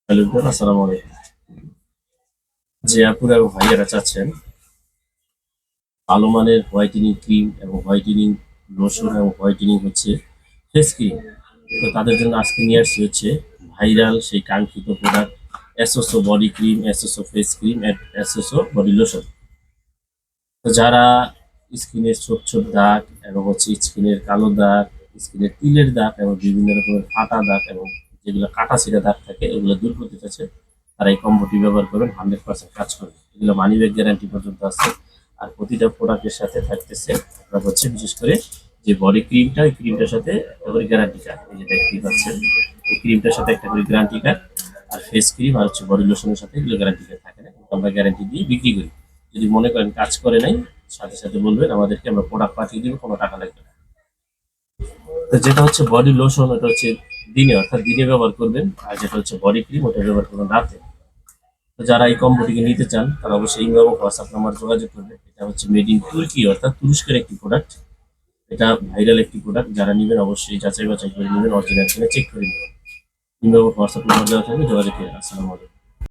Hello bro, আসসালামু আলাইকুম। যে আপুরা এবং ভাইয়ারা চাচ্ছেন ভালো মানের হোয়াইটেনিং ক্রিম এবং হোয়াইটেনিং লোশন এবং হোয়াইটেনিং হচ্ছে ফেস ক্রিম, তো তাদের জন্য আজকে নিয়ে আসছি হচ্ছে ভাইরাল সেই কাঙ্ক্ষিত প্রোডাক্ট এসওসো বডি ক্রিম, এসওসো ফেস ক্রিম, এসওসো বডি লোশন। তো যারা স্কিনের ছোট ছোট দাগ এবং হচ্ছে স্কিনের কালো দাগ, স্কিনের তিলের দাগ এবং বিভিন্ন রকমের ফাটা দাগ এবং যেগুলো কাটা ছিঁড়া দাগ থাকে এগুলো দূর করতে চাচ্ছে, তারা এই কম্বোটি ব্যবহার করবেন। 100% কাজ করবে, এগুলো মানি ব্যাগ গ্যারান্টি পর্যন্ত আছে। আর প্রতিটা প্রোডাক্টের সাথে থাকতেছে আপনার হচ্ছে বিশেষ করে যে বডি ক্রিমটা, ওই ক্রিমটার সাথে একটা করে গ্যারান্টি কার্ড, এই যে দেখতেই পাচ্ছেন এই ক্রিমটার সাথে একটা করে গ্যারান্টি কার্ড। আর ফেস ক্রিম আর হচ্ছে বডি লোশনের সাথে এগুলো গ্যারান্টি কার্ড থাকে না, কিন্তু আমরা গ্যারান্টি দিয়ে বিক্রি করি। যদি মনে করেন কাজ করে নাই, সাথে সাথে বলবেন আমাদেরকে, আমরা প্রোডাক্ট পাঠিয়ে দিব, কোনো টাকা লাগবে না। তো যেটা হচ্ছে বডি লোশন, ওটা হচ্ছে দিনে, অর্থাৎ দিনে ব্যবহার করবেন। আর যেটা হচ্ছে বডি ক্রিম, ওটা ব্যবহার করবেন রাতে। তো যারা এই কম্বোটিকে নিতে চান তারা অবশ্যই ইমো এবং হোয়াটসঅ্যাপ নাম্বার যোগাযোগ করবে। এটা হচ্ছে মেড ইন তুর্কি, অর্থাৎ তুরস্কের একটি প্রোডাক্ট। এটা ভাইরাল একটি প্রোডাক্ট, যারা নেবেন অবশ্যই যাচাই বাছাই করে নেবেন, অরিজিনাল কিনা চেক করে নেবেন। ইমো এবং হোয়াটসঅ্যাপ নাম্বার দেওয়া থাকবে, যোগাযোগ করে। আসসালামু আলাইকুম।